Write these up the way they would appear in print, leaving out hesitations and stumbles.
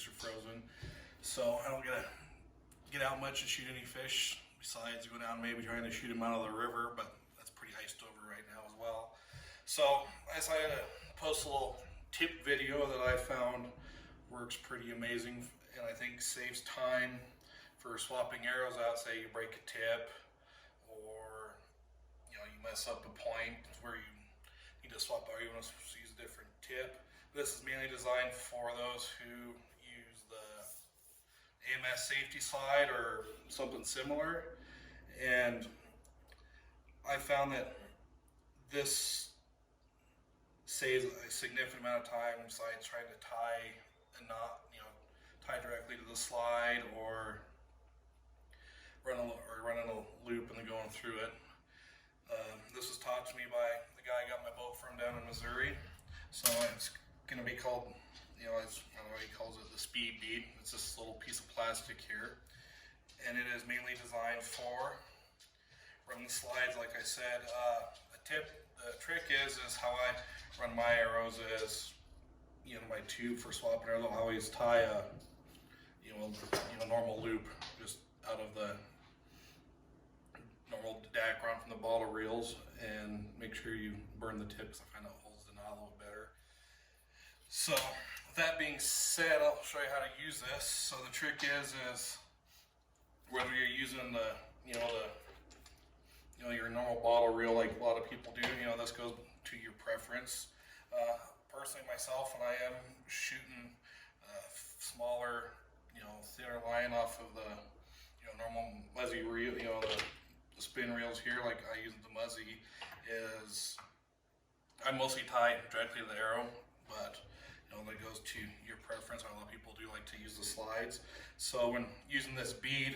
creeks are frozen. So I don't get out much and shoot any fish besides go down maybe trying to shoot them out of the river, but that's pretty iced over right now as well. So I decided to post a little tip video that I found works pretty amazing and I think saves time for swapping arrows out. Say you break a tip or you mess up a point where you need to swap out, you want to use a different tip. This is mainly designed for those who use the AMS safety slide or something similar, and I found that this saves a significant amount of time besides trying to tie a knot, tie directly to the slide or running a loop and then going through it. This was taught to me by the guy I got my boat from down in Missouri. So it's going to be called, I don't know what he calls it, the speed bead. It's this little piece of plastic here. And it is mainly designed for running the slides, like I said. The trick is how I run my arrows is, my tube for swapping arrows, I'll always tie a, normal loop just out of the normal dacron from the bottle reels, and make sure you burn the tip because I find it holds the knot a little better. So with that being said, I'll show you how to use this. So the trick is whether you're using the your normal bottle reel like a lot of people do, this goes to your preference. Personally myself, when I am shooting smaller, thinner line off of the normal muzzy reel, the spin reels here, like I use the muzzy, is I mostly tie directly to the arrow, but that goes to your preference. A lot of people do like to use the slides. So when using this bead,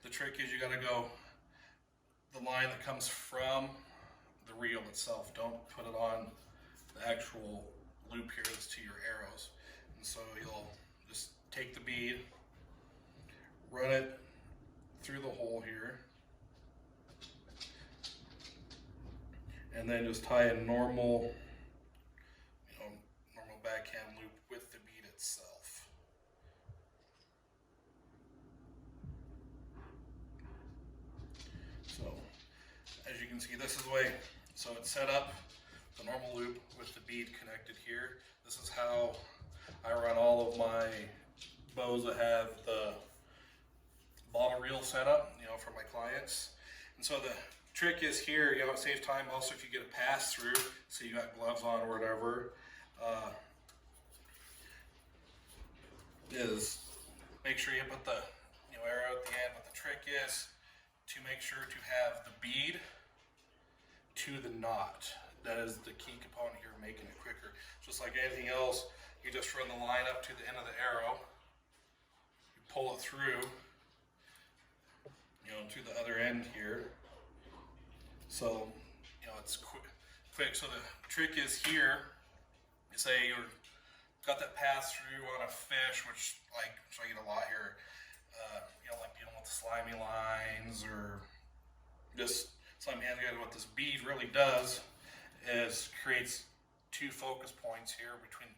the trick is you got to go the line that comes from the reel itself. Don't put it on the actual loop here that's to your arrows. And so you'll just take the bead, run it through the hole here, and then just tie a normal backhand loop with the bead itself. So as you can see, this is the way, so it's set up, the normal loop with the bead connected here. This is how I run all of my bows that have the bottle reel set up, for my clients. And so the trick is here, it saves time also if you get a pass through, so you got gloves on or whatever, is make sure you put the arrow at the end. But the trick is to make sure to have the bead to the knot. That is the key component here, making it quicker. Just like anything else, you just run the line up to the end of the arrow, you pull it through, to the other end here. So, it's quick. So the trick is here, you say you're got that pass through on a fish, which like show you a lot here. Like dealing with the slimy lines or just slimy hands. What this bead really does is creates two focus points here between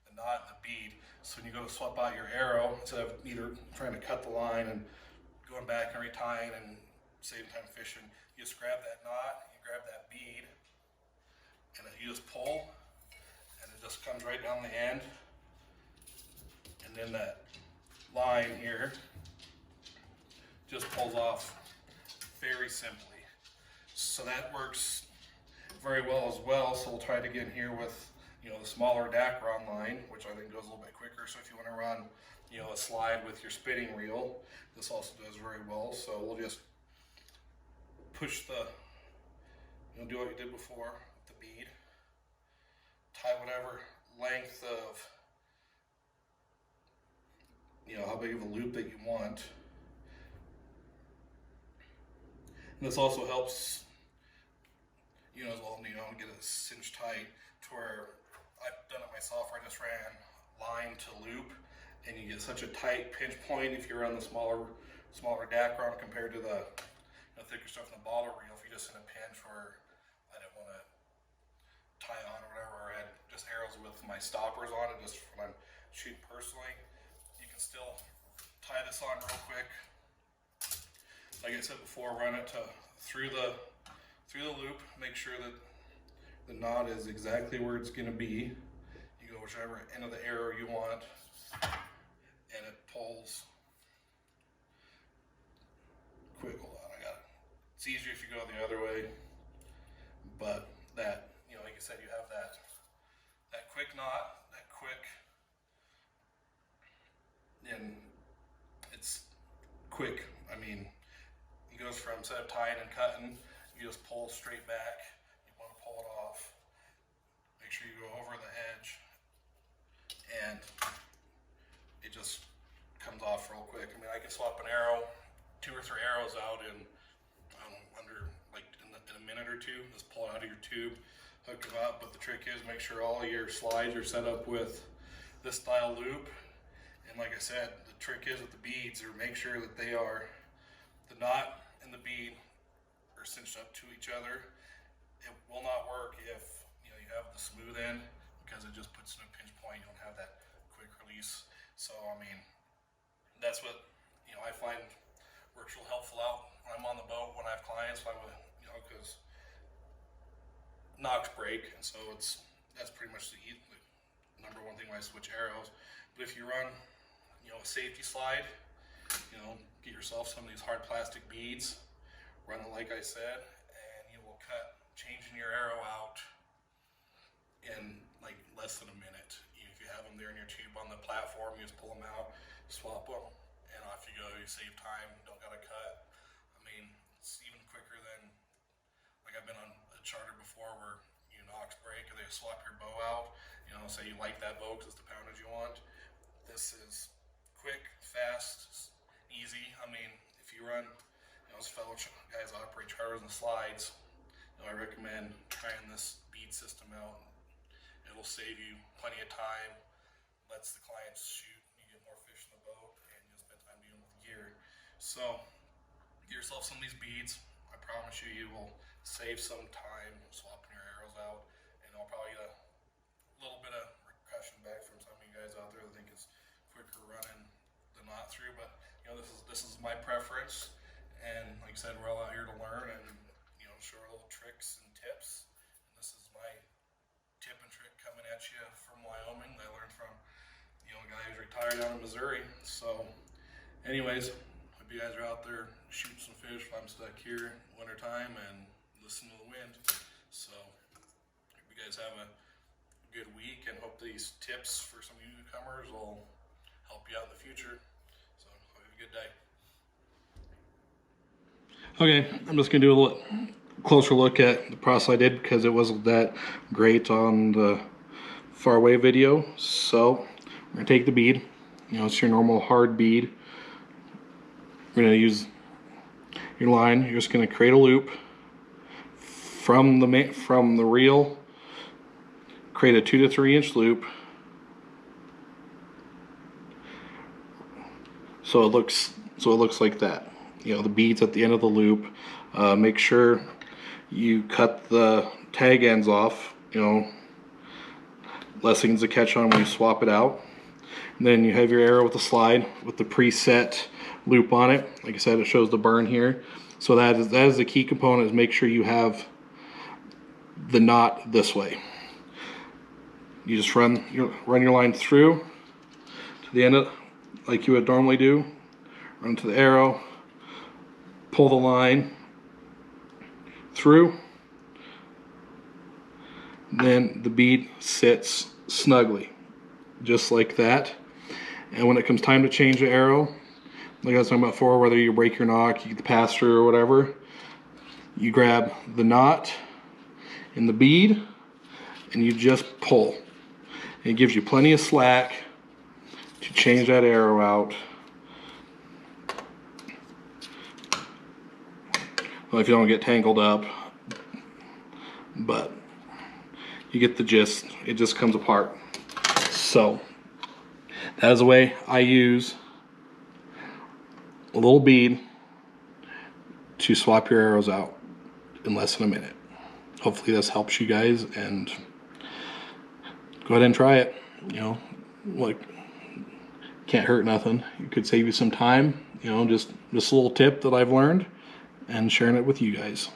the knot and the bead. So when you go to swap out your arrow, instead of either trying to cut the line and going back and retying and saving time fishing, you just grab that knot, you grab that bead, and then you just pull, and it just comes right down the end, and then that line here just pulls off very simply. So that works very well as well. So we'll try it again here with the smaller dacron line, which I think goes a little bit quicker. So if you want to run a slide with your spinning reel, this also does very well. So we'll just push the do what you did before with the bead, tie whatever length of how big of a loop that you want. And this also helps as well, get it cinched tight to where I've done it myself where I just ran line to loop, and you get such a tight pinch point if you're on the smaller dacron compared to the thicker stuff in the bottle reel. If you're just in a pinch where I didn't want to tie on or whatever, or I had just arrows with my stoppers on it just when I'm shooting personally, you still tie this on real quick. Like I said before, run it through the loop. Make sure that the knot is exactly where it's going to be. You go whichever end of the arrow you want, and it pulls quick. Hold on, I got it. It's easier if you go the other way, but that, you know, like I said, you have that quick knot, that quick, and it's quick. I mean, it goes from, instead of tying and cutting, you just pull straight back. You want to pull it off. Make sure you go over the edge, and it just comes off real quick. I mean, I can swap an arrow, 2 or 3 arrows out in under like in a minute or two. Just pull it out of your tube, hook them up. But the trick is make sure all your slides are set up with this style loop. And like I said, the trick is with the beads, or make sure that they are, the knot and the bead are cinched up to each other. It will not work if you have the smooth end, because it just puts in a pinch point. You don't have that quick release. So I mean, that's what I find works real helpful out when I'm on the boat, when I have clients. Because knocks break, and so that's pretty much the number one thing when I switch arrows. But if you run a safety slide, get yourself some of these hard plastic beads, run it like I said, and you will cut changing your arrow out in like less than a minute. If you have them there in your tube on the platform, you just pull them out, swap them, and off you go. You save time, don't gotta cut. I mean, it's even quicker than, like, I've been on a charter before where knocks break and they swap your bow out. Say you like that bow because it's the poundage you want. This is quick, fast, easy. I mean, if you run, as fellow guys that operate charters and slides, I recommend trying this bead system out. It'll save you plenty of time, lets the clients shoot, you get more fish in the boat, and you'll spend time dealing with the gear. So, get yourself some of these beads. I promise you, you will save some time swapping your arrows out, and I'll probably get a little bit of repercussion back from some of you guys out there that think it's quicker running the knot through. But this is my preference, and like I said, we're all out here to learn and show little tricks and tips. And this is my tip and trick coming at you from Wyoming that I learned from a guy who's retired out of Missouri. So anyways, hope you guys are out there shooting some fish while I'm stuck here winter time and listening to the wind. So hope you guys have a good week, and hope these tips for some of you newcomers will help you out in the future. So hope you have a good day. Okay, I'm just gonna do a little closer look at the process I did, because it wasn't that great on the far away video. So we're gonna take the bead, it's your normal hard bead. We're gonna use your line. You're just gonna create a loop from the reel. Create a 2 to 3 inch loop, so it looks like that. The beads at the end of the loop. Make sure you cut the tag ends off, less things to catch on when you swap it out. And then you have your arrow with the slide with the preset loop on it. Like I said, it shows the burn here. So that is the key component, is make sure you have the knot this way. You just run your line through to the end of, like you would normally do. Run to the arrow, pull the line through, then the bead sits snugly, just like that. And when it comes time to change the arrow, like I was talking about before, whether you break your knock, you get the pass through or whatever, you grab the knot and the bead and you just pull. It gives you plenty of slack to change that arrow out. Well, if you don't get tangled up, but you get the gist. It just comes apart. So that is the way I use a little bead to swap your arrows out in less than a minute. Hopefully this helps you guys, and go ahead and try it. Like, can't hurt nothing. It could save you some time, you know, just this little tip that I've learned and sharing it with you guys.